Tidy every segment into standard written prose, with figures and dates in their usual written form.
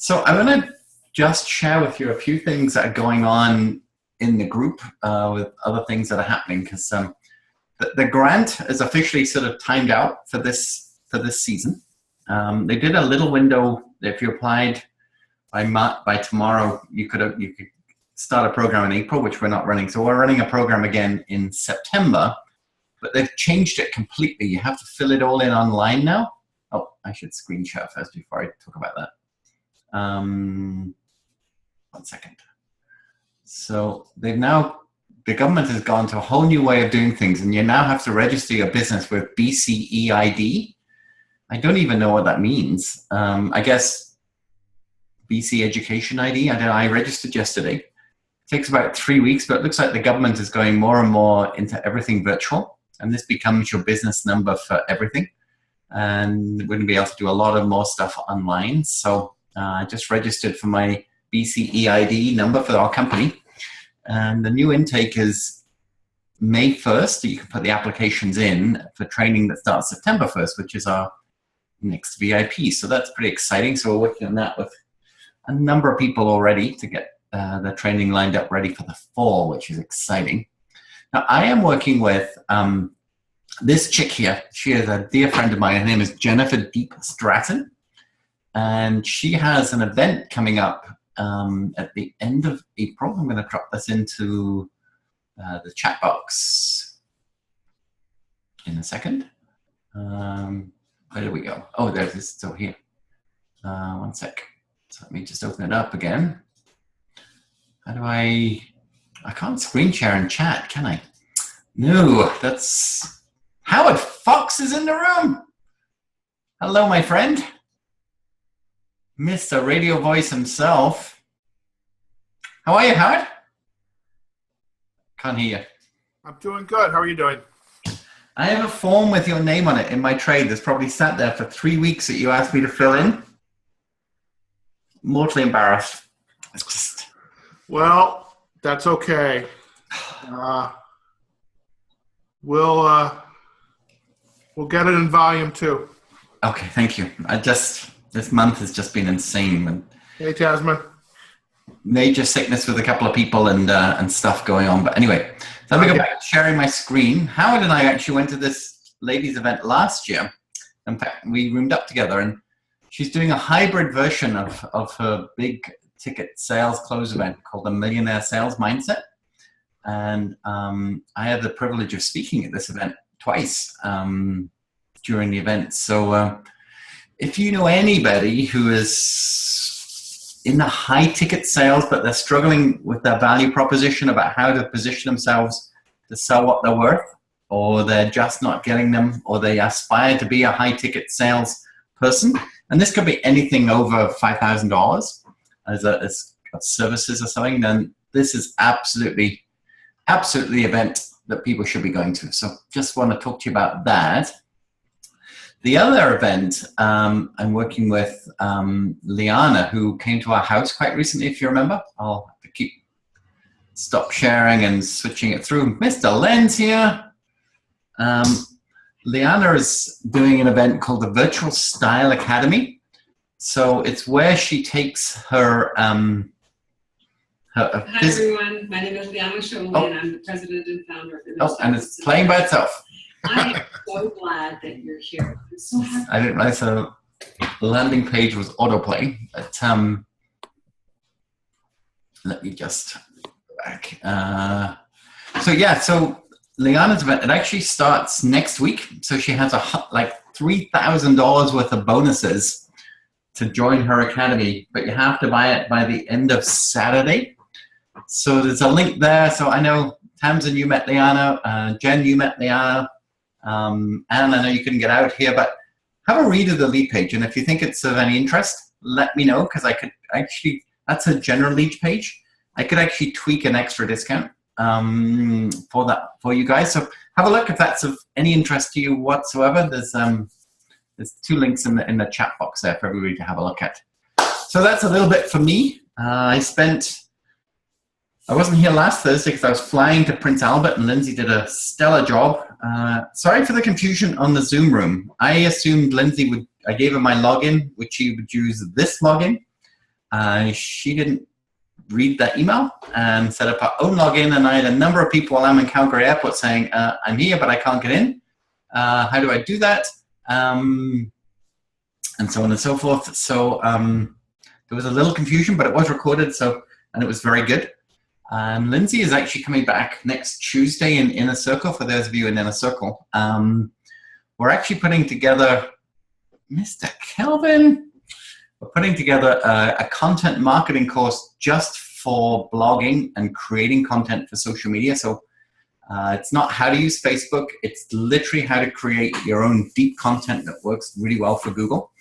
So I want to just share with you a few things that are going on in the group with other things that are happening because the grant is officially sort of timed out for this season. They did a little window. If you applied by tomorrow, you could start a program in April, which we're not running. So we're running a program again in September, but they've changed it completely. You have to fill it all in online now. Oh, I should screen share first before I talk about that. 1 second. So the government has gone to a whole new way of doing things, and you now have to register your business with BCEID. I don't even know what that means. I guess BC Education ID. I don't know. I registered yesterday. It takes about 3 weeks, but it looks like the government is going more and more into everything virtual, and this becomes your business number for everything. And we're going to be able to do a lot of more stuff online. So I just registered for my BCEID number for our company. And the new intake is May 1st. You can put the applications in for training that starts September 1st, which is our next VIP. So that's pretty exciting. So we're working on that with a number of people already to get the training lined up ready for the fall, which is exciting. Now, I am working with this chick here. She is a dear friend of mine. Her name is Jennifer Deep Stratton. And she has an event coming up at the end of April. I'm going to drop this into the chat box in a second. Where do we go? Oh, there's this still here. 1 sec. So let me just open it up again. How do I can't screen share and chat, can I? No, that's Howard Fox is in the room. Hello, my friend. Mr. Radio Voice himself. How are you, Howard? Can't hear you. I'm doing good. How are you doing? I have a form with your name on it in my trade that's probably sat there for 3 weeks that you asked me to fill in. Mortally embarrassed. It's just... Well, that's okay. We'll get it in volume 2. Okay, thank you. This month has just been insane. Hey, Tasman. Major sickness with a couple of people and stuff going on. But anyway, so let me go back to sharing my screen. Howard and I actually went to this ladies' event last year. In fact, we roomed up together, and she's doing a hybrid version of her big ticket sales close event called the Millionaire Sales Mindset. And I had the privilege of speaking at this event twice during the event. So if you know anybody who is in the high ticket sales, but they're struggling with their value proposition about how to position themselves to sell what they're worth, or they're just not getting them, or they aspire to be a high ticket sales person, and this could be anything over $5,000 as services or something, then this is absolutely the event that people should be going to. So just want to talk to you about that. The other event, I'm working with Liana, who came to our house quite recently, if you remember. I'll have to stop sharing and switching it through. Mr. Len's here. Liana is doing an event called the Virtual Style Academy. So it's where she takes her... Hi everyone, my name is Liana Sholey, and I'm the president and founder of the and it's playing by itself. I am so glad that you're here. I'm so happy. I didn't realize the landing page was autoplay, but let me just go back. So Liana's event, it actually starts next week. So she has like $3,000 worth of bonuses to join her academy, but you have to buy it by the end of Saturday. So there's a link there. So I know Tamsin, you met Liana, Jen, you met Liana, Anne, I know you couldn't get out here, but have a read of the lead page, and if you think it's of any interest, let me know, because I could actually, that's a general lead page. I could actually tweak an extra discount for you guys. So have a look if that's of any interest to you whatsoever. There's 2 links in the chat box there for everybody to have a look at. So that's a little bit for me. I wasn't here last Thursday because I was flying to Prince Albert, and Lindsay did a stellar job. Sorry for the confusion on the Zoom room. I assumed Lindsay I gave her my login, which she would use this login. She didn't read that email and set up her own login, and I had a number of people while I'm in Calgary Airport saying, I'm here, but I can't get in. How do I do that? And so on and so forth. So there was a little confusion, but it was recorded, and it was very good. Lindsay is actually coming back next Tuesday in Inner Circle, for those of you in Inner Circle. We're actually putting together, Mr. Kelvin, we're putting together a content marketing course just for blogging and creating content for social media. So it's not how to use Facebook. It's literally how to create your own deep content that works really well for Google.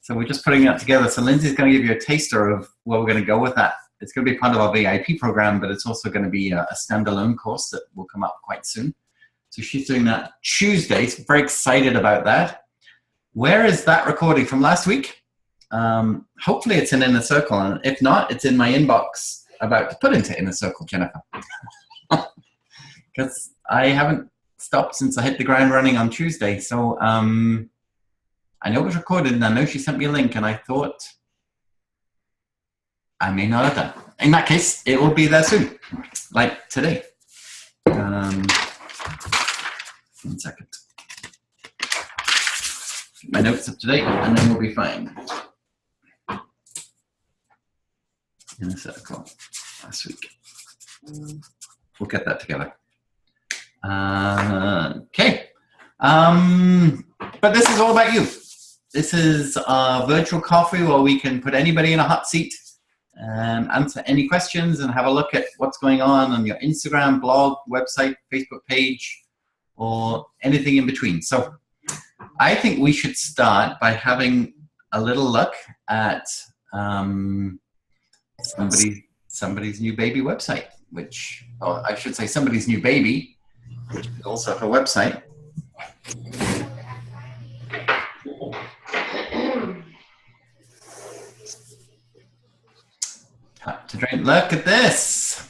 So we're just putting that together. So Lindsay's going to give you a taster of where we're going to go with that. It's going to be part of our VIP program, but it's also going to be a standalone course that will come up quite soon. So she's doing that Tuesday. So very excited about that. Where is that recording from last week? Hopefully it's in Inner Circle, and if not, it's in my inbox about to put into Inner Circle, Jennifer. Because I haven't stopped since I hit the ground running on Tuesday. So I know it was recorded, and I know she sent me a link, and I thought I may not have done. In that case, it will be there soon, like today. 1 second. Get my notes up to date, and then we'll be fine. Inner Circle last week. We'll get that together. Okay. But this is all about you. This is a virtual coffee where we can put anybody in a hot seat and answer any questions and have a look at what's going on your Instagram, blog, website, Facebook page, or anything in between. So I think we should start by having a little look at somebody's new baby website, which, or I should say somebody's new baby, which is also her website. Tap to drink. Look at this.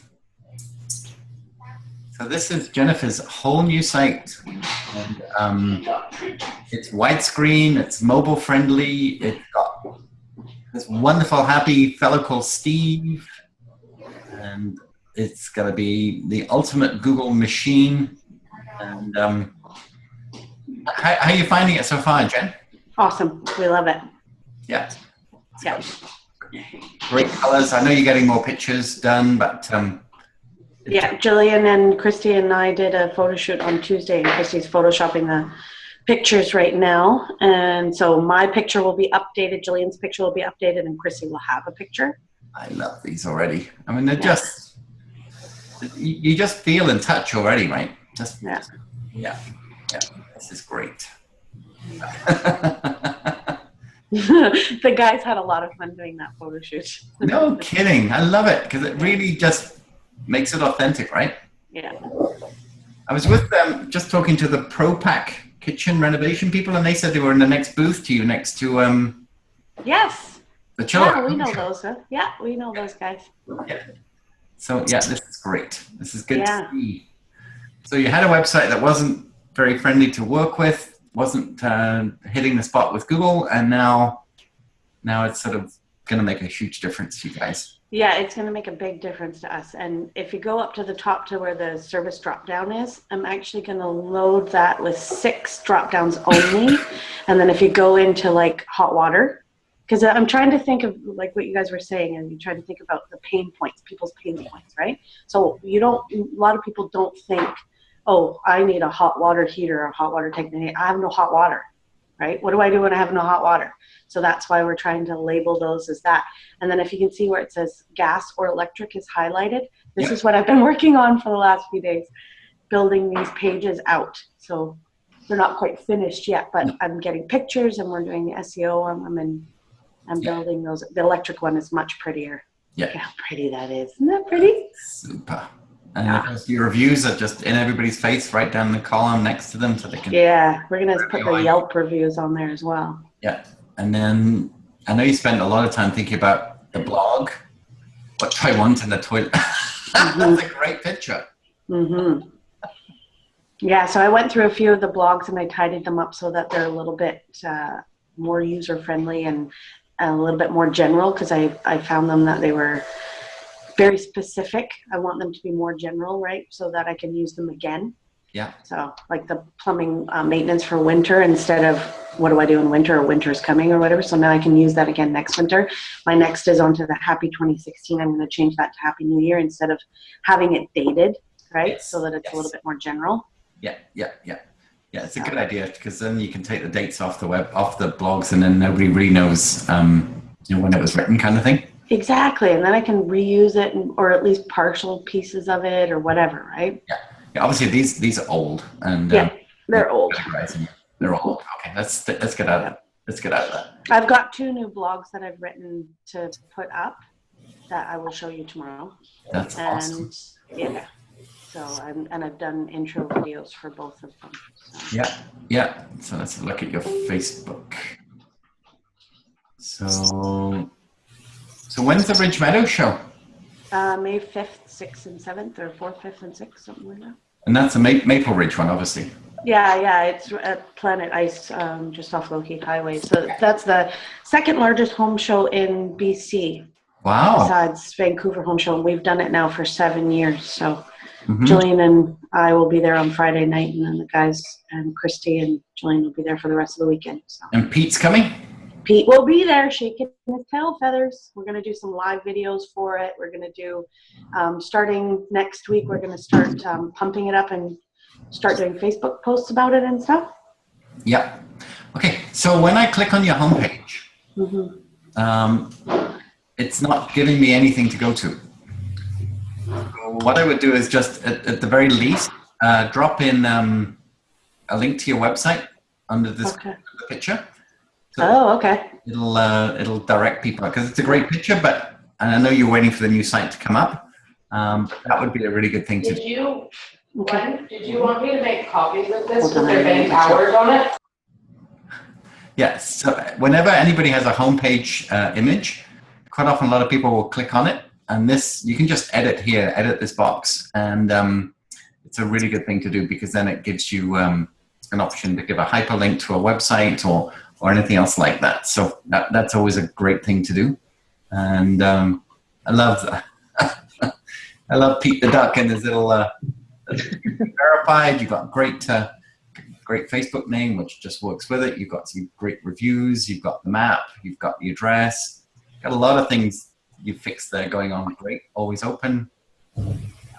So this is Jennifer's whole new site, and it's widescreen, it's mobile friendly, it's got this wonderful happy fellow called Steve, and it's going to be the ultimate Google machine. And how are you finding it so far, Jen? Awesome. We love it. Yeah. Yeah. Great colors. I know you're getting more pictures done, but yeah, Jillian and Christy and I did a photo shoot on Tuesday, and Christy's photoshopping the pictures right now. And so my picture will be updated, Jillian's picture will be updated, and Christy will have a picture. I love these already. I mean, they're just, you just feel and touch already, right? Just, yeah. This is great. The guys had a lot of fun doing that photo shoot. No kidding. I love it because it really just makes it authentic, right? Yeah. I was with them just talking to the ProPack kitchen renovation people, and they said they were in the next booth to you, next to Yes. the chiller. Yeah, we know those. Huh? Yeah, we know those guys. Yeah. So yeah, this is great. This is good to see. So you had a website that wasn't very friendly to work with, wasn't hitting the spot with Google, and now it's sort of going to make a huge difference to you guys. Yeah, it's going to make a big difference to us. And if you go up to the top to where the service drop down is, I'm actually going to load that with 6 drop downs only. And then if you go into like hot water, because I'm trying to think of like what you guys were saying, and you try to think about the pain points, people's pain points, right? So a lot of people don't think, oh, I need a hot water heater or a hot water technician. I have no hot water, right? What do I do when I have no hot water? So that's why we're trying to label those as that. And then if you can see where it says gas or electric is highlighted, this is what I've been working on for the last few days, building these pages out. So they're not quite finished yet, but I'm getting pictures and we're doing the SEO. I'm building those. The electric one is much prettier. Yeah. Look how pretty that is. Isn't that pretty? Super. And of course, your reviews are just in everybody's face, right down the column next to them, so they can. Yeah, we're gonna put the Yelp reviews on there as well. Yeah, and then I know you spent a lot of time thinking about the blog. What try once in the toilet? That's a great picture. Mm-hmm. Yeah, so I went through a few of the blogs and I tidied them up so that they're a little bit more user friendly, and a little bit more general because I found them that they were very specific. I want them to be more general, right? So that I can use them again. Yeah. So like the plumbing maintenance for winter instead of what do I do in winter or winter's coming or whatever. So now I can use that again next winter. My next is onto the Happy 2016. I'm going to change that to Happy New Year instead of having it dated, right? Yes. So that it's a little bit more general. Yeah. It's a good idea because then you can take the dates off the blogs, and then nobody really knows, when it was written, kind of thing. Exactly, and then I can reuse it, or at least partial pieces of it, or whatever, right? Yeah. Obviously, these are old, and they're old. They're old. Okay, let's get out of that. Let's get out of that. I've got 2 new blogs that I've written to put up that I will show you tomorrow. That's awesome. Yeah. So I've done intro videos for both of them. So. Yeah. So let's look at your Facebook. So when's the Ridge Meadow show? May 5th, 6th, and 7th, or 4th, 5th, and 6th, something like that. And that's a Maple Ridge one, obviously. Yeah, it's at Planet Ice, just off Lougheed Highway. So that's the second largest home show in BC. Wow. Besides Vancouver Home Show. And we've done it now for 7 years. So Jillian and I will be there on Friday night, and then the guys and Christy and Jillian will be there for the rest of the weekend. So. And Pete's coming? Pete will be there shaking his tail feathers. We're going to do some live videos for it. We're going to do, starting next week, we're going to start pumping it up and start doing Facebook posts about it and stuff. Yeah. Okay. So when I click on your homepage, it's not giving me anything to go to. What I would do is just, at the very least, drop in a link to your website under this picture. So okay. It'll direct people, because it's a great picture, and I know you're waiting for the new site to come up. But that would be a really good thing to do. Did you want me to make copies of this with there being hours on it? Yes. So whenever anybody has a homepage image, quite often a lot of people will click on it, and this, you can just edit this box, and it's a really good thing to do, because then it gives you an option to give a hyperlink to a website or anything else like that. So that's always a great thing to do. And I love I love Pete the Duck and his little verified. You've got great Facebook name, which just works with it. You've got some great reviews. You've got the map. You've got the address. Got a lot of things you fixed there going on. Great. Always open.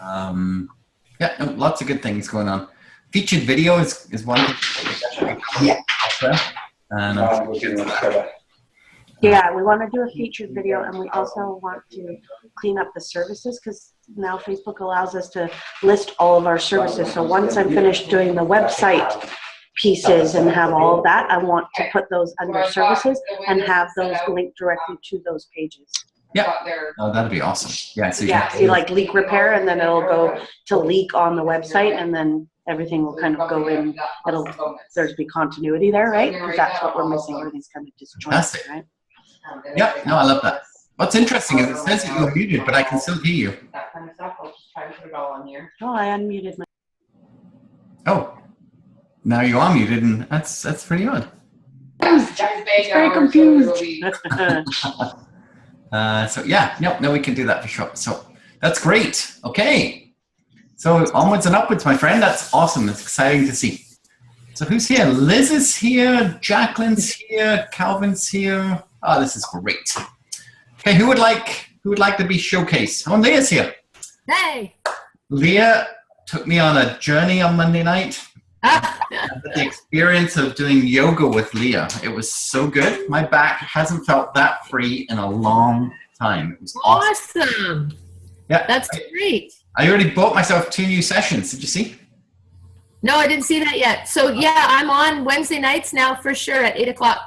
Lots of good things going on. Featured video is one thing. And yeah, we want to do a featured video, and we also want to clean up the services, because now Facebook allows us to list all of our services. So once I'm finished doing the website pieces and have all of that, I want to put those under services and have those linked directly to those pages. Yeah. Oh, that'd be awesome. Yeah. So see, like leak repair, and then it'll go to leak on the website, and then everything will kind of go in. There's be continuity there, right? Because that's what we're missing. Everything's kind of disjointed, right? Yeah. No, I love that. What's interesting is it says that you're muted, but I can still hear you. That kind of stuff. I'll just try to put it all on here. Oh, I unmuted my. Oh, now you are muted, and that's pretty odd. Very confused. So yeah, no, we can do that for sure. So that's great. Okay. So onwards and upwards, my friend. That's awesome. It's exciting to see. So who's here? Liz is here. Jacqueline's here. Calvin's here. Oh, this is great. Okay, who would like to be showcased? Oh, Leah's here. Hey. Leah took me on a journey on Monday night. The experience of doing yoga with Leah. It was so good. My back hasn't felt that free in a long time. It was awesome. Yeah. That's great. I already bought myself 2 new sessions. Did you see? No, I didn't see that yet. So yeah, I'm on Wednesday nights now for sure at 8 o'clock.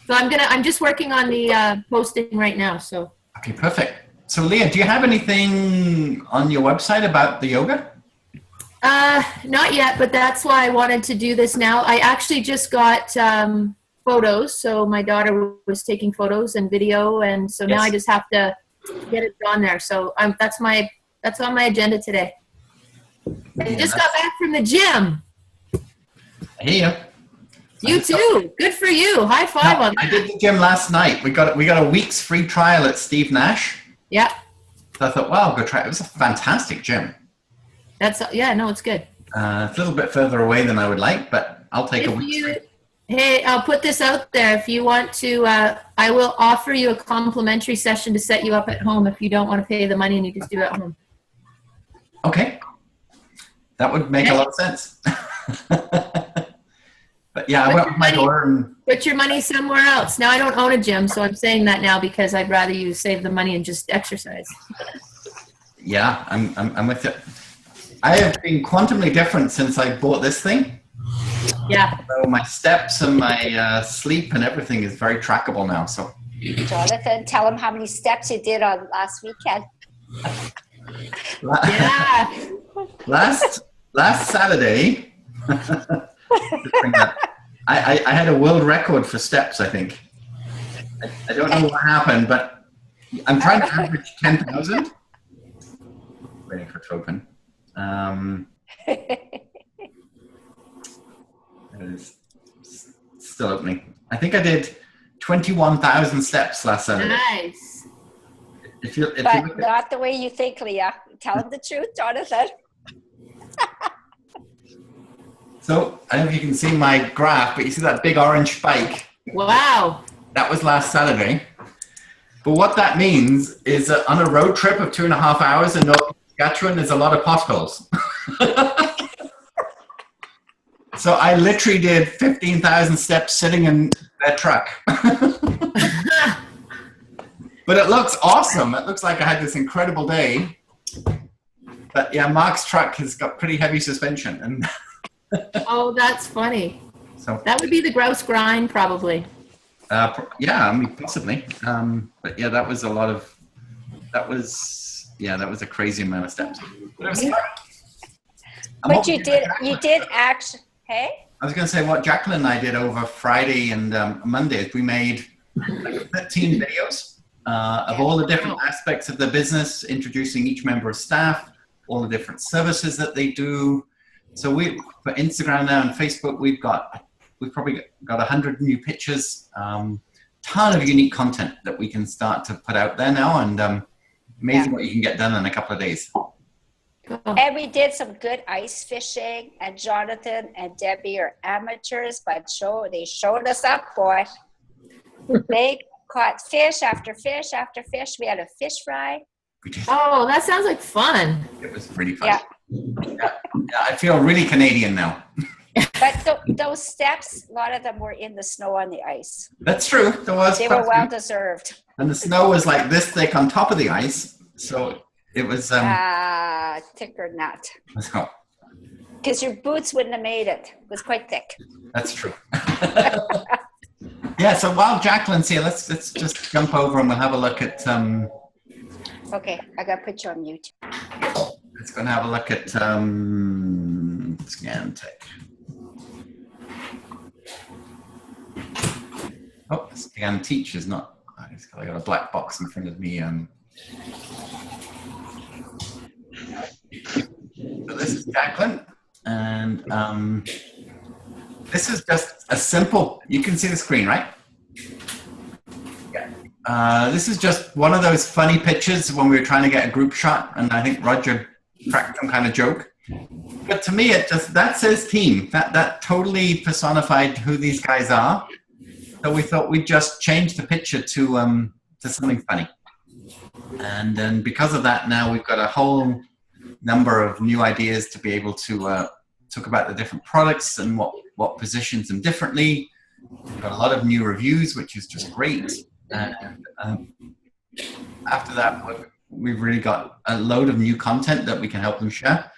So I'm just working on the posting right now. So. Okay, perfect. So Leah, do you have anything on your website about the yoga? Not yet, but that's why I wanted to do this now. I actually just got photos. So my daughter was taking photos and video, and so now I just have to get it on there. So that's on my agenda today. I just got back from the gym. I hear you. You too. Good for you. High five on I that. did the gym last night. We got a week's free trial at Steve Nash. Yeah. So I thought, well, I'll go try it. It was a fantastic gym. No, it's good. It's a little bit further away than I would like, but I'll take a week's free. Hey, I'll put this out there. If you want to, I will offer you a complimentary session to set you up at home if you don't want to pay the money and you just do it at home. Okay. That would make a lot of sense. But yeah, I went with my daughter and Put your money somewhere else. Now, I don't own a gym, so I'm saying that now because I'd rather you save the money and just exercise. yeah, I'm with you. I have been quantumly different since I bought this thing. Yeah. So my steps and my sleep and everything is very trackable now. So Jonathan, tell him how many steps you did on last weekend. Yeah. last Saturday, I had a world record for steps, I think. I don't know what happened, but I'm trying to average 10,000. Waiting for it to open. It is still opening. I think I did 21,000 steps last Saturday. Nice. If you But look at, not the way you think, Leah. Tell him the truth, Jonathan. so I don't know if you can see my graph, but you see that big orange spike? Wow. That was last Saturday. But what that means is that on a road trip of 2.5 hours in North Saskatchewan, there's a lot of potholes. So I literally did 15,000 steps sitting in that truck. But it looks awesome. It looks like I had this incredible day. But yeah, Mark's truck has got pretty heavy suspension. And Oh, that's funny. so That would be the grouse grind, probably. yeah, I mean, possibly. But yeah, that was a crazy amount of steps. But it was fun. But you did actually, hey? I was going to say what Jacqueline and I did over Friday and Monday is we made like 13 videos of all the different aspects of the business, introducing each member of staff, all the different services that they do. So for Instagram now and Facebook, we've probably got 100 new pictures, ton of unique content that we can start to put out there now, and amazing what you can get done in a couple of days. And we did some good ice fishing, and Jonathan and Debbie are amateurs, but they showed us up, boy. They caught fish after fish after fish. We had a fish fry. Oh, that sounds like fun. It was really fun. Yeah. Yeah, I feel really Canadian now. But those steps, a lot of them were in the snow on the ice. That's true. They were well deserved. And the snow was like this thick on top of the ice, so it was. Thick or not. So, Because your boots wouldn't have made it. It was quite thick. that's true. Yeah. So while Jacqueline's here, let's just jump over and we'll have a look at. Okay, I got to put you on mute. Let's go and have a look at Scantech. Oh, Scan Teach is not. I got a black box in front of me. So this is Jacqueline, and this is just a simple. You can see the screen, right? Yeah. This is just one of those funny pictures when we were trying to get a group shot, and I think Roger cracked some kind of joke. But to me, that says team. That totally personified who these guys are. So we thought we'd just change the picture to something funny. And then because of that, now we've got a whole number of new ideas to be able to talk about the different products and what positions them differently. We've got a lot of new reviews, which is just great. And after that, we've really got a load of new content that we can help them share.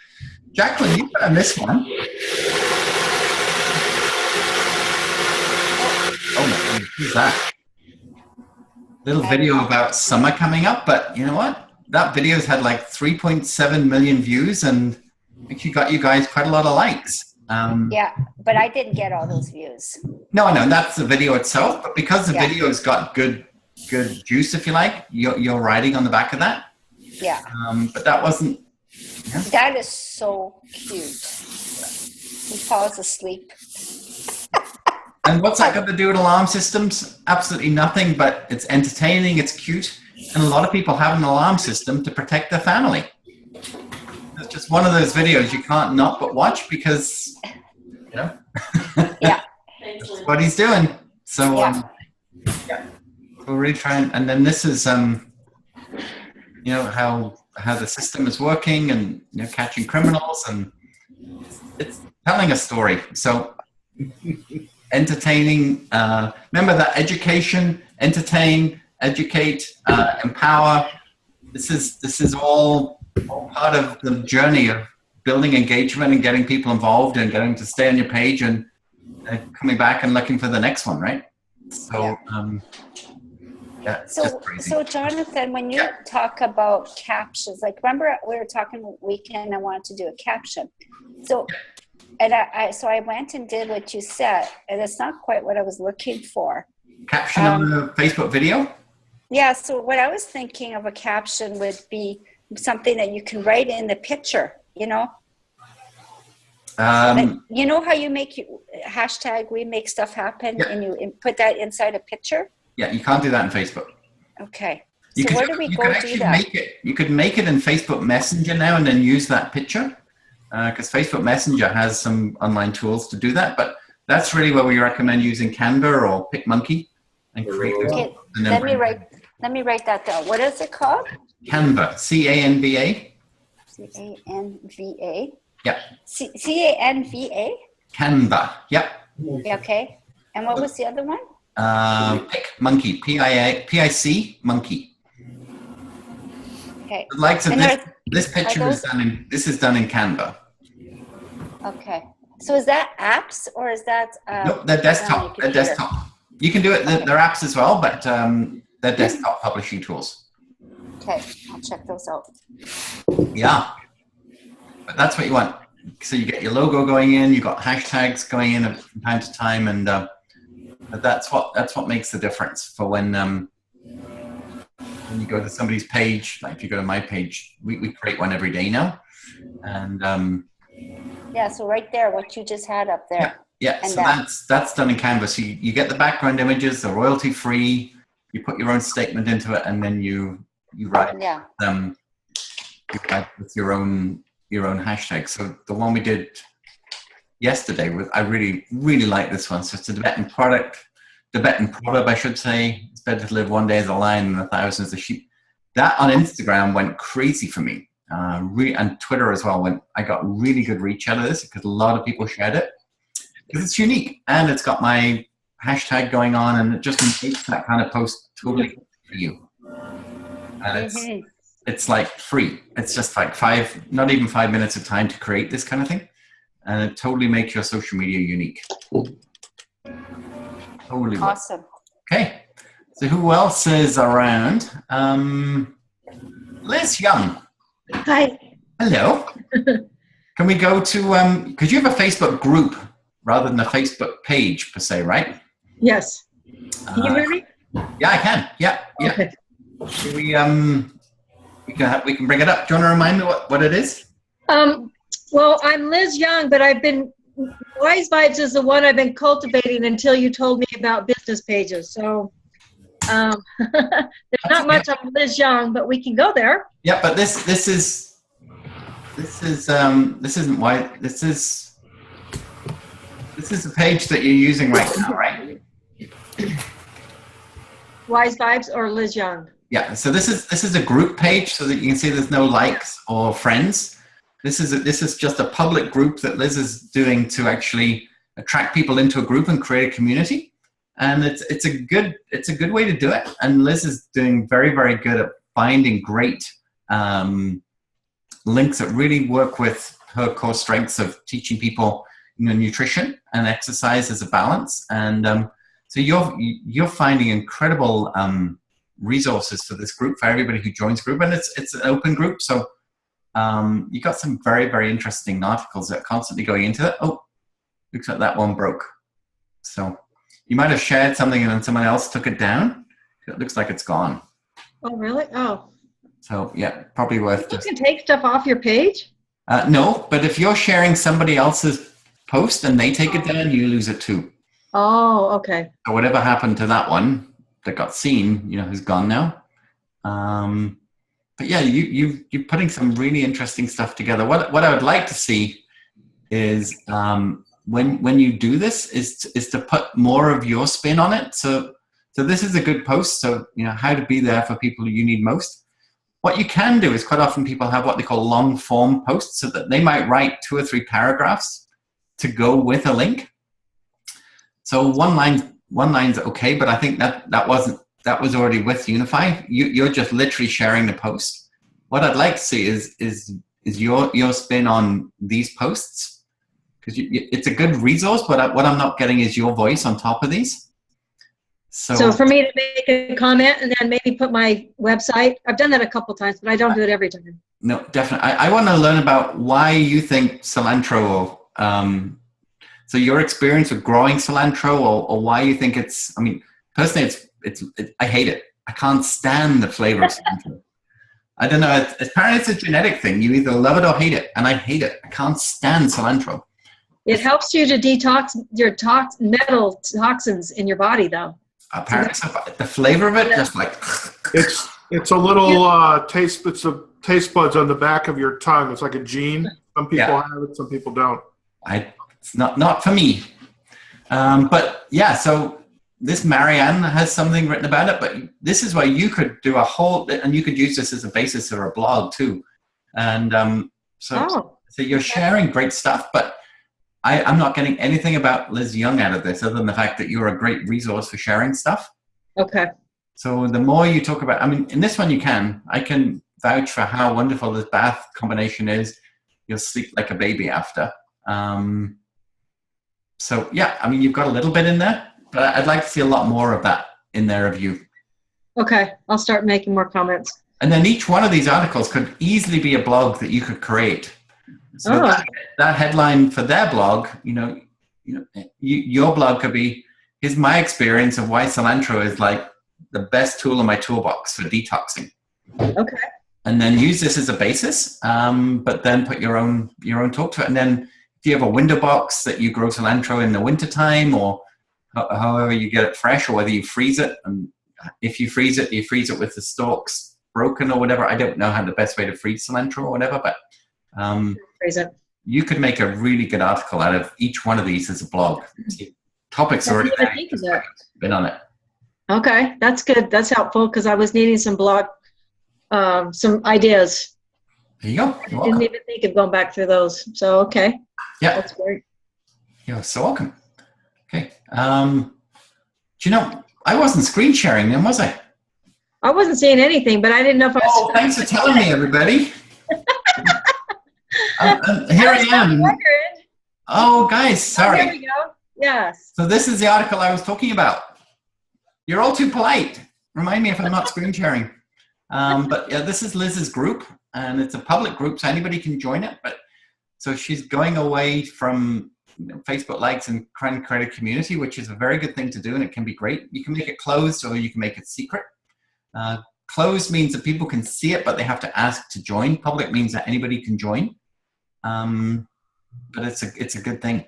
Jacqueline, you got on this one. Oh my goodness, who's that? Little video about summer coming up, but you know what? That video's had like 3.7 million views, and I think you got you guys quite a lot of likes. Yeah, but I didn't get all those views. No, that's the video itself, but because the video's got good juice, if you like, you're riding on the back of that. Yeah. But that wasn't. Yeah. That is so cute. He falls asleep. And what's that got to do with alarm systems? Absolutely nothing, but it's entertaining, it's cute, and a lot of people have an alarm system to protect their family. It's just one of those videos you can't not but watch because, you know, Yeah. Thanks, that's Lynn. what he's doing. So, Yeah. yeah, we'll really try and then this is, you know, how the system is working and, you know, catching criminals, and it's telling a story. So entertaining, remember that education, entertain, educate, empower. This is all part of the journey of building engagement and getting people involved and getting to stay on your page and coming back and looking for the next one, right? So, yeah, it's just crazy. So Jonathan, when you talk about captions, like remember we were talking weekend, I wanted to do a caption. So, and so I went and did what you said, and it's not quite what I was looking for. Caption on the Facebook video? Yeah, so what I was thinking of a caption would be something that you can write in the picture, you know? Like, you know how you make hashtag we make stuff happen and you put that inside a picture? Yeah, you can't do that in Facebook. Okay. You So could, where do we you go could do actually that? make it. You could make it in Facebook Messenger now and then use that picture, because Facebook Messenger has some online tools to do that. But that's really where we recommend using Canva or PicMonkey and create those. Okay, And then let me write that down. What is it called? Canva, C-A-N-V-A. C-A-N-V-A. Yeah. C-A-N-V-A? Canva. Yep. Okay. And what was the other one? PicMonkey. P-I-C Monkey. Okay. The likes of And this picture those- is done in Canva. Okay. So is that apps or is that? Nope, they're desktop. on your They're computer? desktop. You can do it. They're apps as well, but they're desktop publishing tools. Okay, I'll check those out. Yeah, but that's what you want. So you get your logo going in. You got hashtags going in from time to time, and that's what makes the difference for when you go to somebody's page. Like if you go to my page, we create one every day now, and Yeah, so right there, what you just had up there. yeah. And So that's done in Canva. So you get the background images, they're royalty free. You put your own statement into it, and then you write Yeah. with your own hashtag. So the one we did yesterday I really like this one. So it's a Tibetan proverb, I should say. It's better to live one day as a lion than 1,000 as a sheep. That on Instagram went crazy for me. And Twitter as well. I got really good reach out of this because a lot of people shared it because it's unique and it's got my hashtag going on, and it just makes that kind of post totally for you. And it's like free. It's just like not even 5 minutes of time to create this kind of thing, and it totally makes your social media unique. Totally. Awesome. Okay. So who else is around? Liz Young. Hi. Hello. Can we go to, because you have a Facebook group rather than a Facebook page per se, right? Yes. Can you hear me? Yeah, I can. Yeah. Okay. Should we can bring it up. Do you want to remind me what it is? Well, I'm Liz Young, but Wise Vibes is the one I've been cultivating until you told me about business pages. So there's not much on Liz Young, but we can go there. Yeah, but this isn't why this is the page that you're using right now, right? Wise Vibes or Liz Young? Yeah. So this is a group page, so that you can see there's no likes or friends. This is just a public group that Liz is doing to actually attract people into a group and create a community. And it's a good way to do it. And Liz is doing very, very good at finding great links that really work with her core strengths of teaching people, nutrition and exercise as a balance. And so you're finding incredible resources for this group, for everybody who joins the group, and it's an open group. So you got some very, very interesting articles that are constantly going into it. Oh, looks like that one broke. So you might have shared something and then someone else took it down. It looks like it's gone. Oh, really? Oh. So yeah, probably worth You just. can take stuff off your page? No, but if you're sharing somebody else's post and they take it down, you lose it too. Oh, okay. So whatever happened to that one that got seen, has gone now. But yeah, you're putting some really interesting stuff together. What I would like to see is when you do this is to put more of your spin on it. So this is a good post. So how to be there for people who you need most. What you can do is quite often people have what they call long form posts, so that they might write 2 or 3 paragraphs to go with a link. So one line's okay, but I think that was already with Unify. You're just literally sharing the post. What I'd like to see is your spin on these posts, because it's a good resource. But what I'm not getting is your voice on top of these. So for me to make a comment and then maybe put my website, I've done that a couple times, but I don't do it every time. No, definitely. I want to learn about why you think cilantro. So your experience with growing cilantro, or why you think it's. I mean, personally, I hate it. I can't stand the flavor of cilantro. I don't know. Apparently, it's a genetic thing. You either love it or hate it, and I hate it. I can't stand cilantro. It helps you to detox your metal toxins in your body, though. Apparently, so the flavor of it, just like It's a little taste. It's a taste buds on the back of your tongue. It's like a gene. Some people have it. Some people don't. It's not for me. But yeah, so this Marianne has something written about it, but this is where you could do a whole, and you could use this as a basis for a blog too. And so you're sharing great stuff, but I'm not getting anything about Liz Young out of this, other than the fact that you're a great resource for sharing stuff. Okay. So the more you talk about, I mean, in this one I can vouch for how wonderful this bath combination is. You'll sleep like a baby after. So yeah, I mean, you've got a little bit in there, but I'd like to see a lot more of that in there of you. Okay, I'll start making more comments. And then each one of these articles could easily be a blog that you could create. So that headline for their blog, your blog could be, here's my experience of why cilantro is like the best tool in my toolbox for detoxing. Okay. And then use this as a basis, but then put your own talk to it. And then if you have a window box that you grow cilantro in the wintertime, or however you get it fresh, or whether you freeze it, and if you freeze it with the stalks broken or whatever. I don't know how the best way to freeze cilantro or whatever, but you could make a really good article out of each one of these as a blog. Topics already there. Been on it. Okay, that's good. That's helpful, because I was needing some blog, some ideas. There you go. I didn't even think of going back through those. So, okay. Yeah. That's great. You're so welcome. Okay. Do you know, I wasn't screen sharing then, was I? I wasn't seeing anything, but I didn't know if I was. Oh, thanks for telling me, everybody. Here I am. Oh, guys, sorry. Oh, there we go. Yes. So this is the article I was talking about. You're all too polite. Remind me if I'm not screen sharing. But yeah, this is Liz's group, and it's a public group, so anybody can join it. But so she's going away from Facebook likes and trying to create a community, which is a very good thing to do, and it can be great. You can make it closed, or you can make it secret. Closed means that people can see it, but they have to ask to join. Public means that anybody can join. But it's a good thing.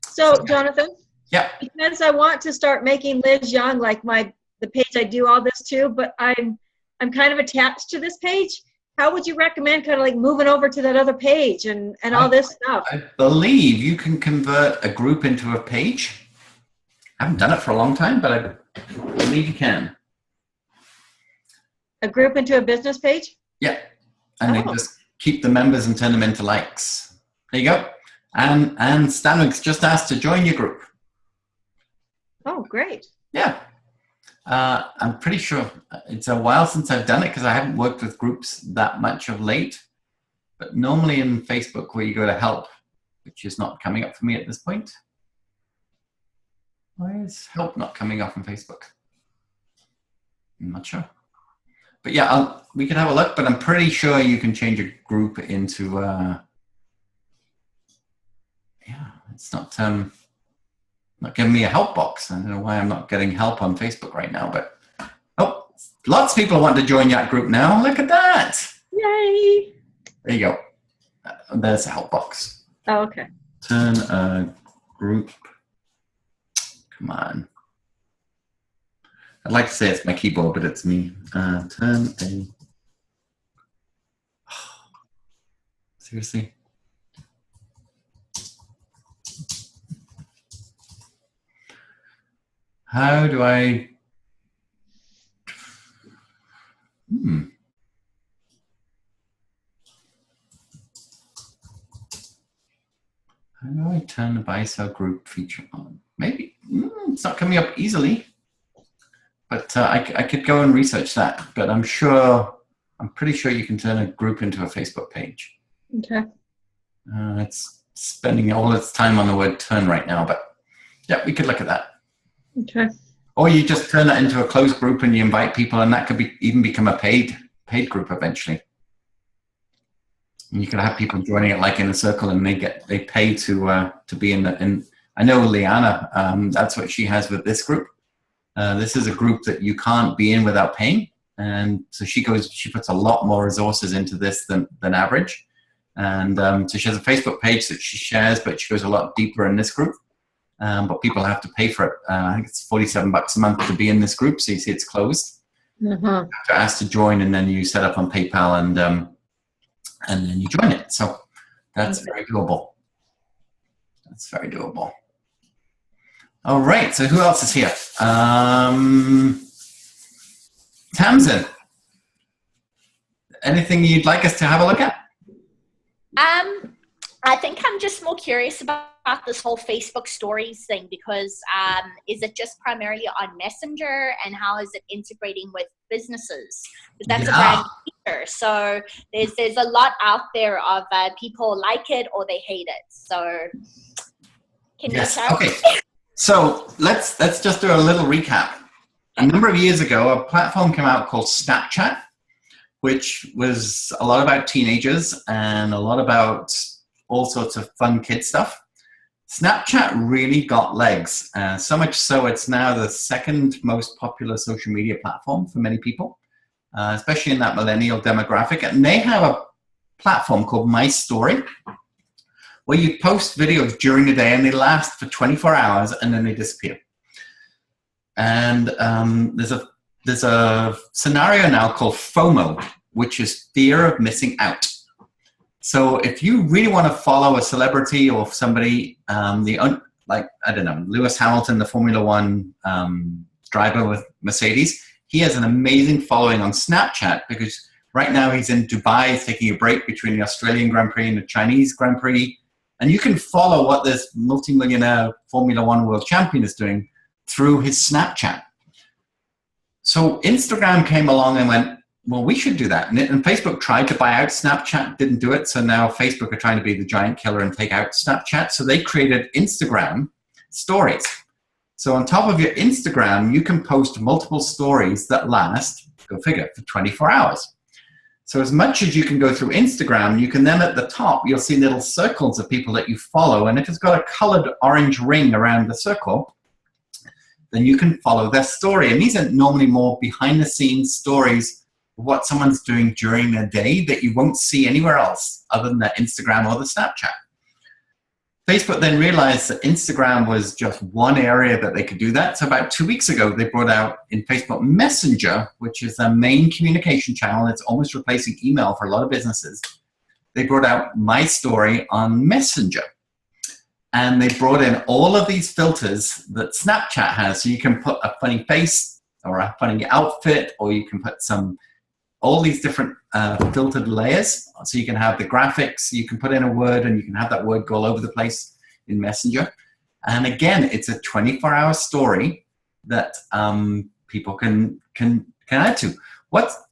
So, Jonathan? Yeah. Because I want to start making Liz Young like the page I do all this to, but I'm kind of attached to this page. How would you recommend kind of like moving over to that other page and all this stuff? I believe you can convert a group into a page. I haven't done it for a long time, but I believe you can. A group into a business page? Yeah. And then just keep the members and turn them into likes. There you go. And Stanwick's just asked to join your group. Oh, great. Yeah. I'm pretty sure it's a while since I've done it, because I haven't worked with groups that much of late. But normally in Facebook, where you go to help, which is not coming up for me at this point. Why is help not coming up on Facebook? I'm not sure. But yeah, we can have a look, but I'm pretty sure you can change a group into, yeah, it's not giving me a help box. I don't know why I'm not getting help on Facebook right now, but, oh, lots of people want to join that group now. Look at that. Yay. There you go. There's a help box. Oh, okay. Turn a group Come on. I'd like to say it's my keyboard, but it's me. Turn a... Seriously? How do I... How do I turn the buy sell group feature on? Maybe it's not coming up easily, but I could go and research that. But I'm pretty sure you can turn a group into a Facebook page. Okay. It's spending all its time on the word turn right now, but yeah, we could look at that. Okay. Or you just turn that into a closed group and you invite people, and that could even become a paid group eventually. And you can have people joining it like in a circle, and they pay to be in the. I know Liana, that's what she has with this group. This is a group that you can't be in without paying, and so she puts a lot more resources into this than average. And so she has a Facebook page that she shares, but she goes a lot deeper in this group. But people have to pay for it. I think it's $47 a month to be in this group. So you see, it's closed. Mm-hmm. You have to ask to join, and then you set up on PayPal, and then you join it. So that's very doable. That's very doable. All right. So who else is here? Tamsin, anything you'd like us to have a look at? I think I'm just more curious about this whole Facebook stories thing, because is it just primarily on Messenger, and how is it integrating with businesses? Because that's a brand new feature. So there's a lot out there of people like it or they hate it. So can you tell? Okay. So let's just do a little recap. A number of years ago, a platform came out called Snapchat, which was a lot about teenagers and a lot about all sorts of fun kid stuff. Snapchat really got legs, so much so it's now the second most popular social media platform for many people, especially in that millennial demographic. And they have a platform called My Story, where you post videos during the day and they last for 24 hours and then they disappear. And there's a scenario now called FOMO, which is fear of missing out. So if you really want to follow a celebrity or somebody, like, I don't know, Lewis Hamilton, the Formula One driver with Mercedes, he has an amazing following on Snapchat, because right now he's in Dubai, he's taking a break between the Australian Grand Prix and the Chinese Grand Prix. And you can follow what this multimillionaire Formula One world champion is doing through his Snapchat. So Instagram came along and went, well, we should do that. And Facebook tried to buy out Snapchat, didn't do it. So now Facebook are trying to be the giant killer and take out Snapchat. So they created Instagram stories. So on top of your Instagram, you can post multiple stories that last, go figure, for 24 hours. So as much as you can go through Instagram, you can then at the top, you'll see little circles of people that you follow. And if it's got a colored orange ring around the circle, then you can follow their story. And these are normally more behind the scenes stories of what someone's doing during their day that you won't see anywhere else other than their Instagram or the Snapchat. Facebook then realized that Instagram was just one area that they could do that. So about 2 weeks ago, they brought out in Facebook Messenger, which is their main communication channel. It's almost replacing email for a lot of businesses. They brought out My Story on Messenger. And they brought in all of these filters that Snapchat has. So you can put a funny face or a funny outfit, or you can put all these different filtered layers. So you can have the graphics, you can put in a word, and you can have that word go all over the place in Messenger. And again, it's a 24-hour story that people can add to.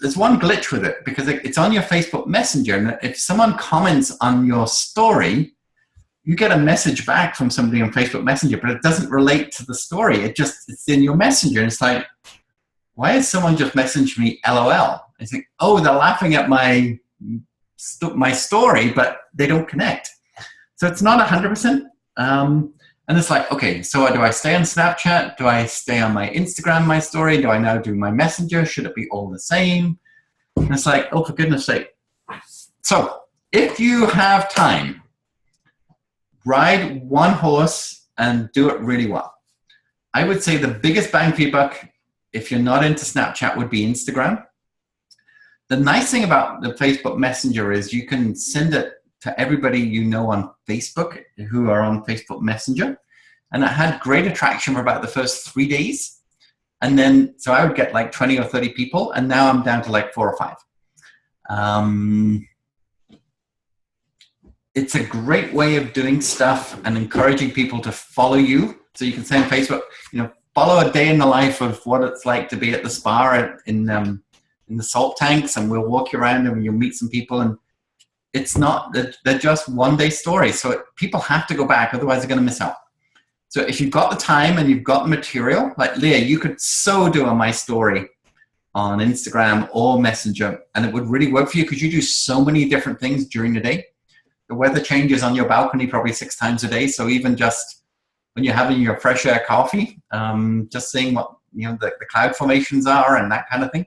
There's one glitch with it, because it's on your Facebook Messenger, and if someone comments on your story, you get a message back from somebody on Facebook Messenger, but it doesn't relate to the story. It's in your Messenger, and it's like, why has someone just messaged me LOL? I think, oh, they're laughing at my story, but they don't connect. So it's not 100%. And it's like, okay, so do I stay on Snapchat? Do I stay on my Instagram, My Story? Do I now do my Messenger? Should it be all the same? And it's like, oh, for goodness sake. So if you have time, ride one horse and do it really well. I would say the biggest bang for your buck, if you're not into Snapchat, would be Instagram. The nice thing about the Facebook Messenger is you can send it to everybody you know on Facebook who are on Facebook Messenger. And it had great attraction for about the first 3 days. And then, so I would get like 20 or 30 people, and now I'm down to like 4 or 5. It's a great way of doing stuff and encouraging people to follow you. So you can say on Facebook, follow a day in the life of what it's like to be at the spa in the salt tanks, and we'll walk you around and you'll meet some people. And it's not, they're just one-day stories. So people have to go back, otherwise they're going to miss out. So if you've got the time and you've got the material, like Leah, you could so do a My Story on Instagram or Messenger, and it would really work for you because you do so many different things during the day. The weather changes on your balcony probably 6 times a day. So even just when you're having your fresh air coffee, just seeing what the cloud formations are and that kind of thing.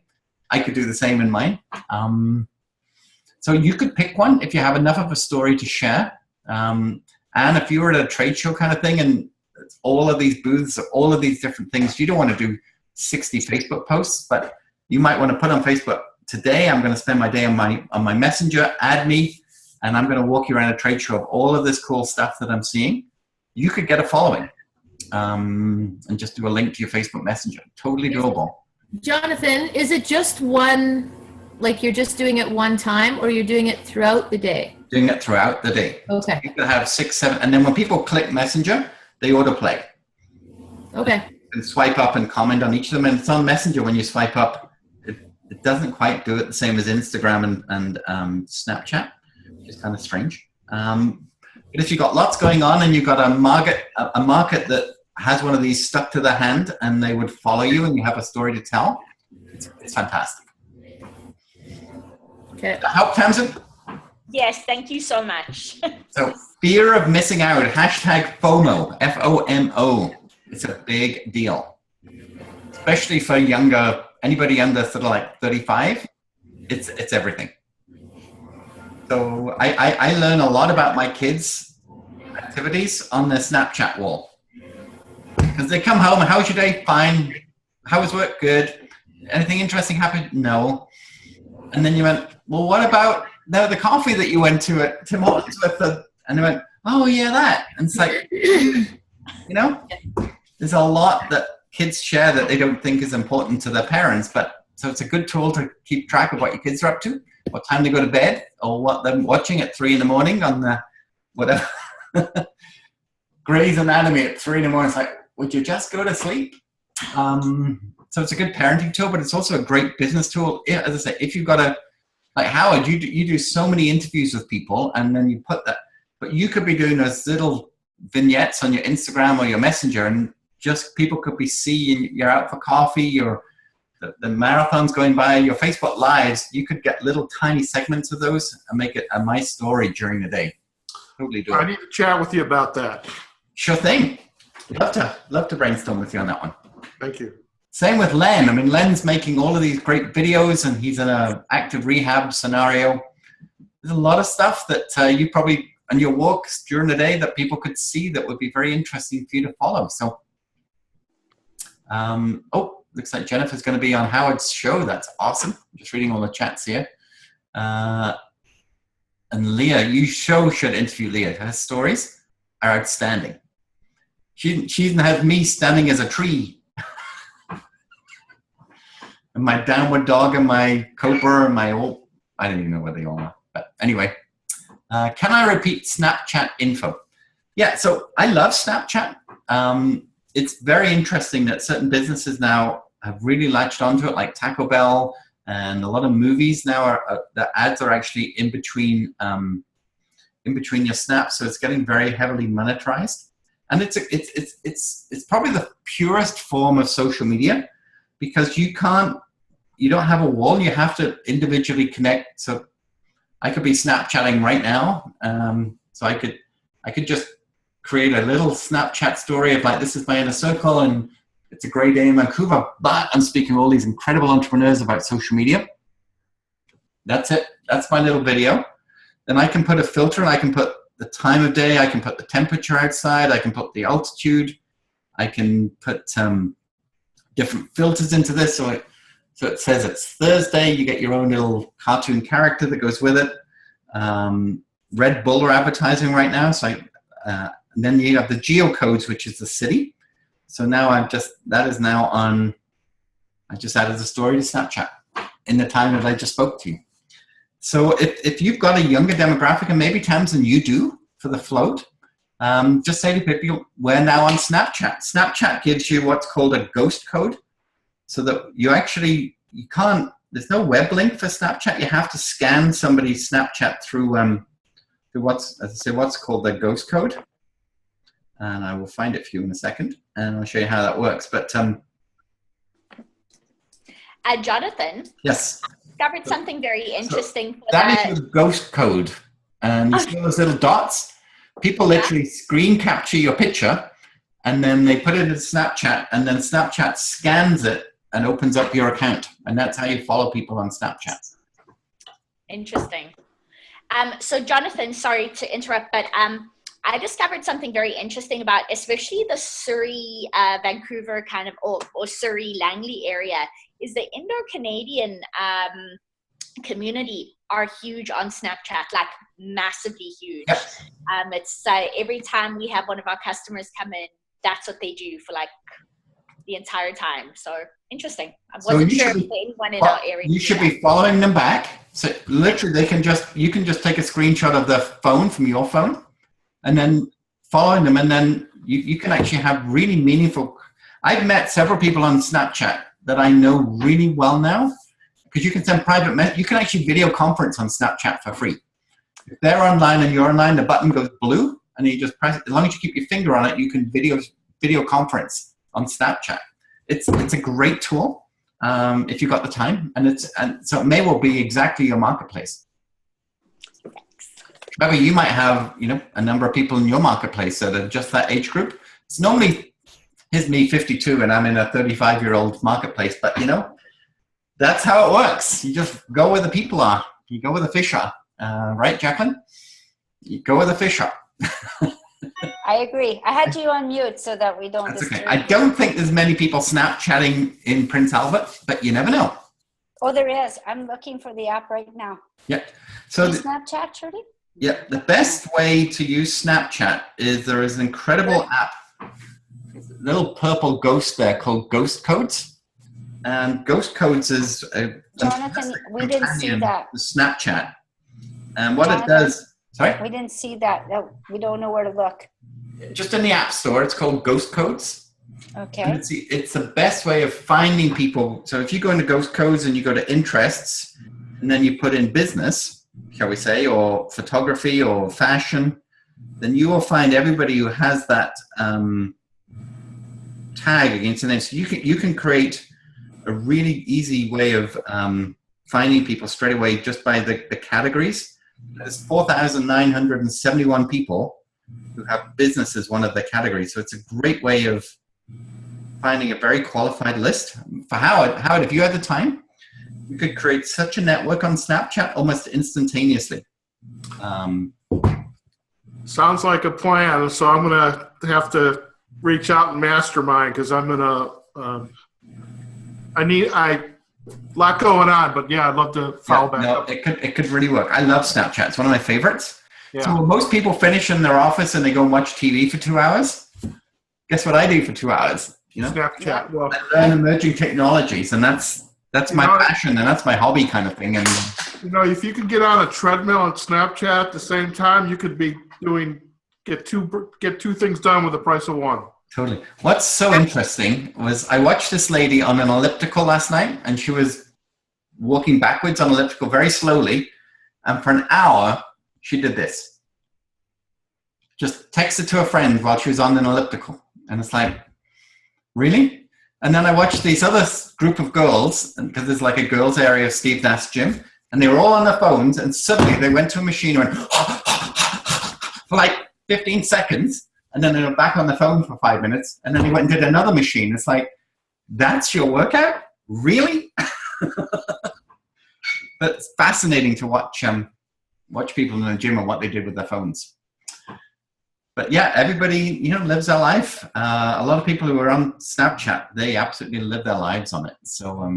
I could do the same in mine. So you could pick one if you have enough of a story to share. And if you were at a trade show kind of thing and it's all of these booths, all of these different things, you don't want to do 60 Facebook posts, but you might want to put on Facebook, today I'm going to spend my day on my Messenger, add me, and I'm going to walk you around a trade show of all of this cool stuff that I'm seeing. You could get a following and just do a link to your Facebook Messenger. Totally doable. Jonathan, is it just one, like you're just doing it one time, or you're doing it throughout the day? Doing it throughout the day. Okay. So you could have 6, 7, and then when people click Messenger, they autoplay. Okay. And swipe up and comment on each of them. And it's on Messenger when you swipe up. It doesn't quite do it the same as Instagram and Snapchat, which is kind of strange. But if you've got lots going on and you've got a market that has one of these stuck to their hand and they would follow you and you have a story to tell, it's fantastic. Okay. Help, Tamsin? Yes, thank you so much. So fear of missing out, hashtag FOMO, F-O-M-O. It's a big deal, especially for anybody under sort of like 35. It's everything. So I learn a lot about my kids' activities on the Snapchat wall. Because they come home, how's your day? Fine. How was work? Good. Anything interesting happened? No. And then you went, well, what about the coffee that you went to at Tim Hortons with? And they went, oh yeah, that. And it's like, there's a lot that kids share that they don't think is important to their parents. So it's a good tool to keep track of what your kids are up to, what time they go to bed, or what they're watching at 3 a.m. on the whatever. Grey's Anatomy at 3 a.m. It's like, would you just go to sleep? So it's a good parenting tool, but it's also a great business tool. As I say, if you've got like Howard, you do so many interviews with people, and then you put that, but you could be doing those little vignettes on your Instagram or your Messenger, and just people could be seeing you're out for coffee, or the marathon's going by, your Facebook Lives. You could get little tiny segments of those and make it a My Story during the day. Totally do it. I need to chat with you about that. Sure thing. Love to brainstorm with you on that one. Thank you. Same with Len. I mean, Len's making all of these great videos, and he's in an active rehab scenario. There's a lot of stuff that you probably, on your walks during the day, that people could see that would be very interesting for you to follow. So, looks like Jennifer's going to be on Howard's show. That's awesome. Just reading all the chats here. And Leah, you should interview Leah. Her stories are outstanding. She even has me standing as a tree. And my downward dog and my cobra and I don't even know what they all are. But anyway, can I repeat Snapchat info? Yeah, so I love Snapchat. It's very interesting that certain businesses now have really latched onto it, like Taco Bell, and a lot of movies now the ads are actually in between your snaps, so it's getting very heavily monetized. And it's probably the purest form of social media, because you don't have a wall. You have to individually connect. So I could be Snapchatting right now. So I could just create a little Snapchat story of like, this is my inner circle and it's a great day in Vancouver, but I'm speaking to all these incredible entrepreneurs about social media. That's it. That's my little video. Then I can put a filter, and I can put the time of day. I can put the temperature outside. I can put the altitude. I can put different filters into this. So it says it's Thursday. You get your own little cartoon character that goes with it. Red Bull are advertising right now. So and then you have the geocodes, which is the city. So now that is now on, I just added the story to Snapchat in the time that I just spoke to you. So if you've got a younger demographic, and maybe Tamsin you do for the float, just say to people, we're now on Snapchat. Snapchat gives you what's called a ghost code, so that you can't, there's no web link for Snapchat. You have to scan somebody's Snapchat through what's called the ghost code. And I will find it for you in a second, and I'll show you how that works. But Jonathan. Yes. Discovered something very interesting. So that is your ghost code. And you see those little dots? People literally screen capture your picture, and then they put it in Snapchat, and then Snapchat scans it and opens up your account. And that's how you follow people on Snapchat. Interesting. So Jonathan, sorry to interrupt, but I discovered something very interesting about especially the Surrey, Vancouver kind of, or Surrey, Langley area, is the Indo-Canadian community are huge on Snapchat, like massively huge. Yep. It's every time we have one of our customers come in, that's what they do for like the entire time. So interesting. I wasn't sure if anyone in our area. You should be following them back. So literally you can just take a screenshot of the phone from your phone, and then following them, and then you can actually have really meaningful. I've met several people on Snapchat that I know really well now, because you can send private you can actually video conference on Snapchat for free. If they're online and you're online, the button goes blue, and you just press it. As long as you keep your finger on it, you can video conference on Snapchat. It's a great tool if you've got the time, and so it may well be exactly your marketplace. Trevor, you might have a number of people in your marketplace that are just that age group. It's normally here's me 52 and I'm in a 35-year-old marketplace, but that's how it works. You just go where the people are. You go where the fish are, right, Jacqueline? You go where the fish are. I agree. I had you on mute so that we don't. That's okay. I don't think there's many people Snapchatting in Prince Albert, but you never know. Oh, there is. I'm looking for the app right now. Yeah. So Snapchat, Trudy? Yeah, the best way to use Snapchat is there is an incredible app, little purple ghost there called Ghost Codes. And Ghost Codes is Jonathan, we didn't see that. Snapchat. And what Jonathan, it does, sorry? We didn't see that. No, we don't know where to look. Just in the App Store, it's called Ghost Codes. Okay. And it's the best way of finding people. So if you go into Ghost Codes and you go to interests, and then you put in business, shall we say, or photography or fashion, then you will find everybody who has that tag against the name. So you can create a really easy way of finding people straight away just by the categories. There's 4,971 people who have business as one of the categories. So it's a great way of finding a very qualified list. For Howard, if you had the time, you could create such a network on Snapchat almost instantaneously. Sounds like a plan. So I'm going to have to reach out and mastermind, because I'm going to, a lot going on, but yeah, I'd love to follow back up. It could really work. I love Snapchat. It's one of my favorites. Yeah. So when most people finish in their office and they go and watch TV for 2 hours, guess what I do for 2 hours? Snapchat. Well, I learn emerging technologies, and that's my passion, and that's my hobby kind of thing. And if you could get on a treadmill and Snapchat at the same time, you could be get two things done with the price of one. Totally. What's so interesting was I watched this lady on an elliptical last night, and she was walking backwards on elliptical very slowly, and for an hour she did this. Just texted to a friend while she was on an elliptical, and it's like, really? And then I watched these other group of girls, because there's like a girls area of Steve Nass gym, and they were all on their phones, and suddenly they went to a machine and went for like 15 seconds, and then they were back on the phone for 5 minutes, and then they went and did another machine. It's like, that's your workout? Really? But it's fascinating to watch people in the gym and what they did with their phones. but yeah, everybody, lives their life. A lot of people who are on Snapchat, they absolutely live their lives on it. So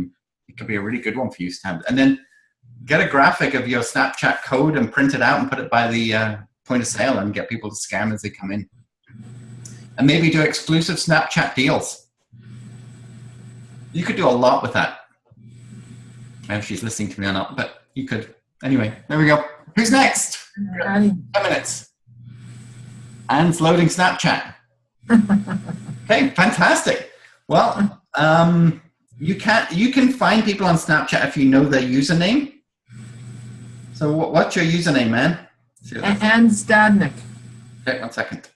it could be a really good one for you, Stan. And then get a graphic of your Snapchat code and print it out and put it by the point of sale and get people to scan as they come in. And maybe do exclusive Snapchat deals. You could do a lot with that. I don't know if she's listening to me or not, but you could. Anyway, there we go. Who's next? 10 minutes. Anne's loading Snapchat. Okay, fantastic. Well, you can find people on Snapchat if you know their username. So what's your username, man? Anne Stadnick. Okay, 1 second.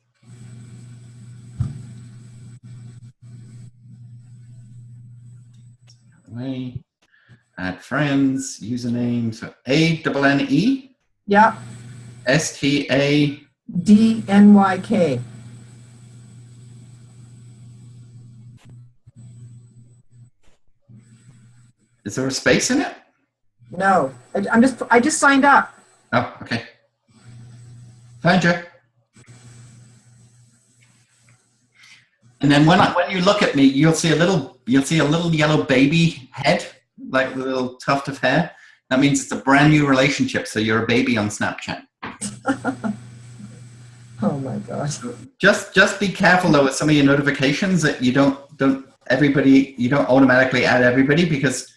Add friends, username. So A-N-N-E? Yeah. S-T-A-D-N-Y-K. Is there a space in it? No, I just signed up. Oh, okay. Found you. And then when you look at me, you'll see a little yellow baby head, like a little tuft of hair. That means it's a brand new relationship. So you're a baby on Snapchat. Oh my gosh. Just be careful though with some of your notifications that you don't automatically add everybody, because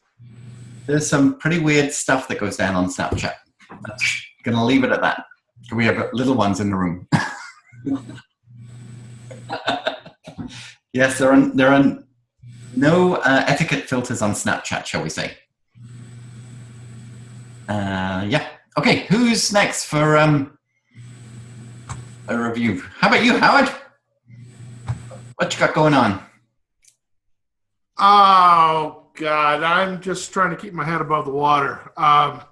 there's some pretty weird stuff that goes down on Snapchat. I'm gonna leave it at that. We have little ones in the room. Yes, there are no etiquette filters on Snapchat, shall we say? Yeah. Okay, who's next for a review? How about you, Howard? What you got going on? Oh, God, I'm just trying to keep my head above the water. I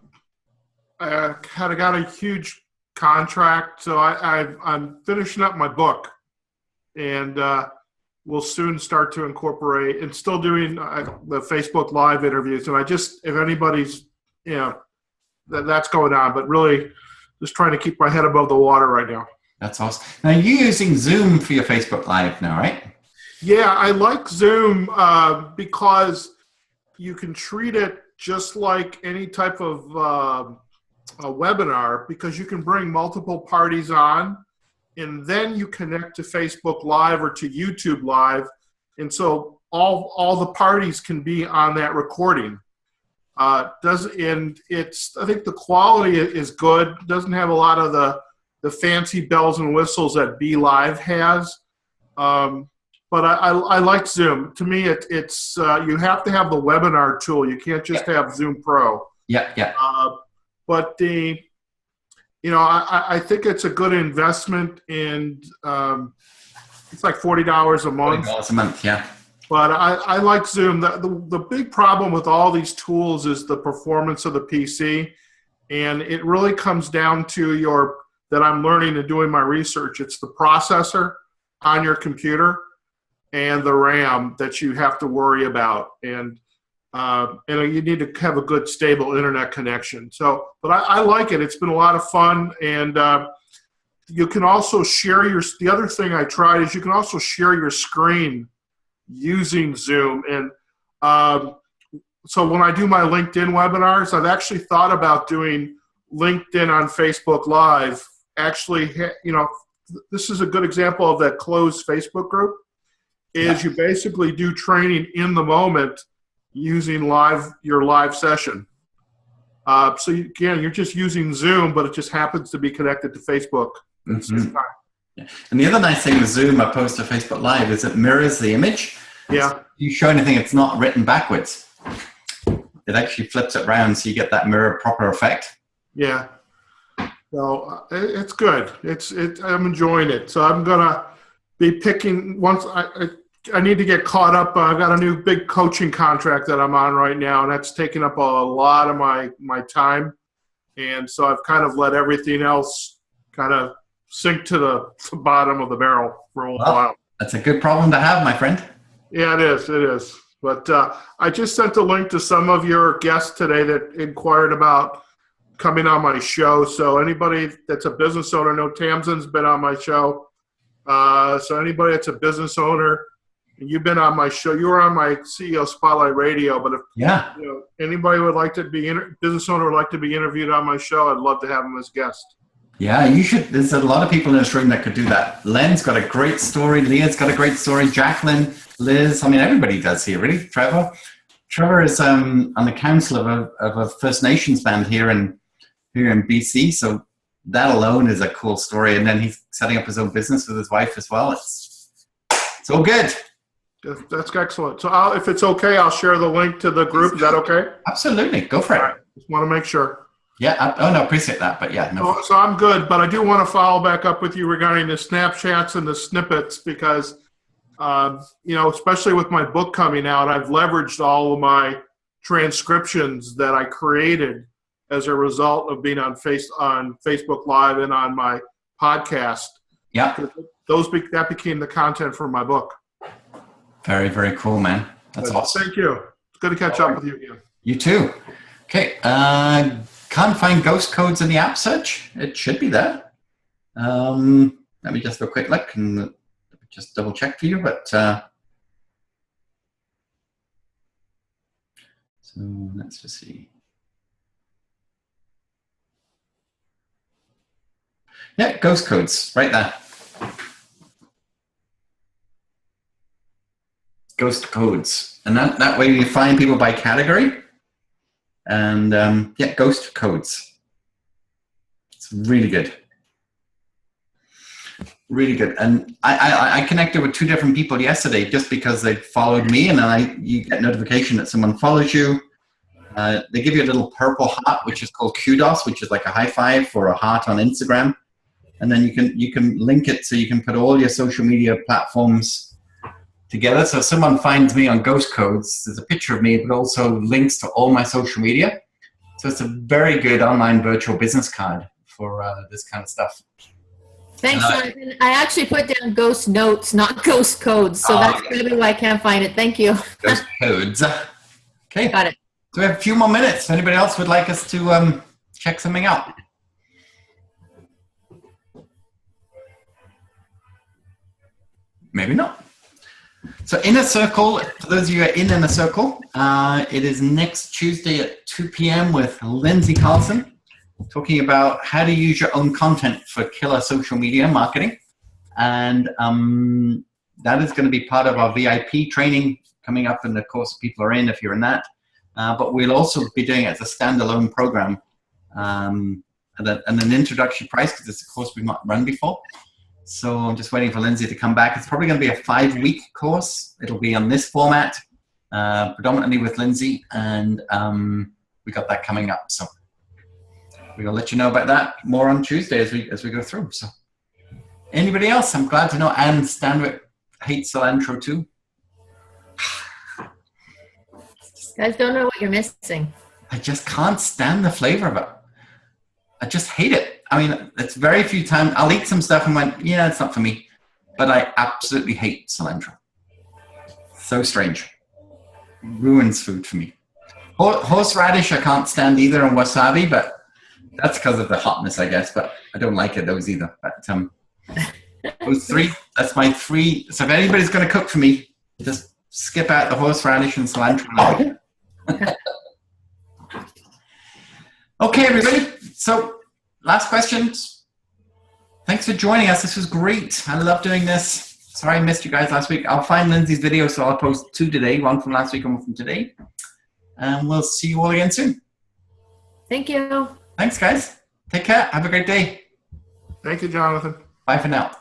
got a huge contract, so I'm finishing up my book, and we'll soon start to incorporate, and still doing the Facebook Live interviews. And if anybody's, that's going on, but really just trying to keep my head above the water right now. That's awesome. Now, you're using Zoom for your Facebook Live now, right? Yeah, I like Zoom because you can treat it just like any type of a webinar, because you can bring multiple parties on, and then you connect to Facebook Live or to YouTube Live, and so all the parties can be on that recording. I think the quality is good. Doesn't have a lot of the fancy bells and whistles that Be Live has. But I like Zoom. To me, it's you have to have the webinar tool. You can't just have Zoom Pro. Yeah. But I think it's a good investment, and it's like $40 a month. $40 a month, yeah. But I like Zoom. The big problem with all these tools is the performance of the PC, and it really comes down to that I'm learning and doing my research. It's the processor on your computer and the RAM that you have to worry about, and you need to have a good, stable internet connection. So, but I like it. It's been a lot of fun, and you can also share the other thing I tried is you can also share your screen using Zoom. And so when I do my LinkedIn webinars, I've actually thought about doing LinkedIn on Facebook Live. Actually, this is a good example of that closed Facebook group. You basically do training in the moment using your live session. So you're just using Zoom, but it just happens to be connected to Facebook at the same time. Yeah. And the other nice thing with Zoom opposed to Facebook Live is it mirrors the image. Yeah. So if you show anything, it's not written backwards. It actually flips it around, so you get that mirror proper effect. Yeah. So it's good. I'm enjoying it. So I'm gonna be picking once I need to get caught up. I've got a new big coaching contract that I'm on right now, and that's taking up a lot of my time. And so I've kind of let everything else kind of sink to the bottom of the barrel for a while. That's a good problem to have, my friend. Yeah, it is. But I just sent a link to some of your guests today that inquired about coming on my show. So anybody that's a business owner, I know Tamsin's been on my show. So anybody that's a business owner, and you've been on my show, you were on my CEO Spotlight Radio, but if anybody would like to be business owner would like to be interviewed on my show, I'd love to have them as guest. Yeah, you should. There's a lot of people in this room that could do that. Len's got a great story. Leah's got a great story. Jacqueline, Liz, I mean, everybody does here, really. Trevor is on the council of a First Nations band here in BC, so that alone is a cool story. And then he's setting up his own business with his wife as well. It's all good. That's excellent. So if it's okay, I'll share the link to the group. Is that okay? Absolutely. Go for it. All right. Just want to make sure. Yeah. I appreciate that. But yeah. No. So I'm good, but I do want to follow back up with you regarding the Snapchats and the snippets because, especially with my book coming out, I've leveraged all of my transcriptions that I created as a result of being on Facebook Live and on my podcast. Yeah. That became the content for my book. Very, very cool, man. That's awesome. Thank you. It's good to catch up with you again. You too. Okay. Can't find ghost codes in the app search. It should be there. Let me just do a quick look and just double check for you. But so let's just see. Yeah, ghost codes right there. Ghost codes, and that way you find people by category. And ghost codes. It's really good. Really good. And I connected with 2 different people yesterday just because they followed me, and then you get notification that someone follows you. They give you a little purple heart, which is called kudos, which is like a high five or a heart on Instagram. And then you can link it so you can put all your social media platforms together. So if someone finds me on Ghost Codes, there's a picture of me, but also links to all my social media. So it's a very good online virtual business card for this kind of stuff. Thanks, Jonathan. I actually put down ghost notes, not ghost codes. So that's probably why I can't find it. Thank you. Ghost codes. Okay. Got it. So we have a few more minutes. If anybody else would like us to check something out. Maybe not. So Inner Circle, for those of you who are in Inner Circle, it is next Tuesday at 2 p.m. with Lindsay Carlson, talking about how to use your own content for killer social media marketing. And that is going to be part of our VIP training coming up, and of course people are in if you're in that. But we'll also be doing it as a standalone program and an introductory price because it's a course we've not run before. So I'm just waiting for Lindsay to come back. It's probably going to be a 5-week course. It'll be on this format, predominantly with Lindsay, and we got that coming up. So we'll let you know about that more on Tuesday as we go through. So anybody else? I'm glad to know Anne Stanwyck hates cilantro too. You guys don't know what you're missing. I just can't stand the flavor of it. I just hate it. I mean, it's very few times I'll eat some stuff and went, yeah, it's not for me. But I absolutely hate cilantro. So strange. Ruins food for me. Horseradish I can't stand either, and wasabi, but that's because of the hotness, I guess. But I don't like those either. But those 3, that's my 3. So if anybody's going to cook for me, just skip out the horseradish and cilantro. Okay, everybody. So last questions. Thanks for joining us. This was great. I love doing this. Sorry I missed you guys last week. I'll find Lindsay's video, so I'll post 2 today, 1 from last week and 1 from today. And we'll see you all again soon. Thank you. Thanks, guys. Take care. Have a great day. Thank you, Jonathan. Bye for now.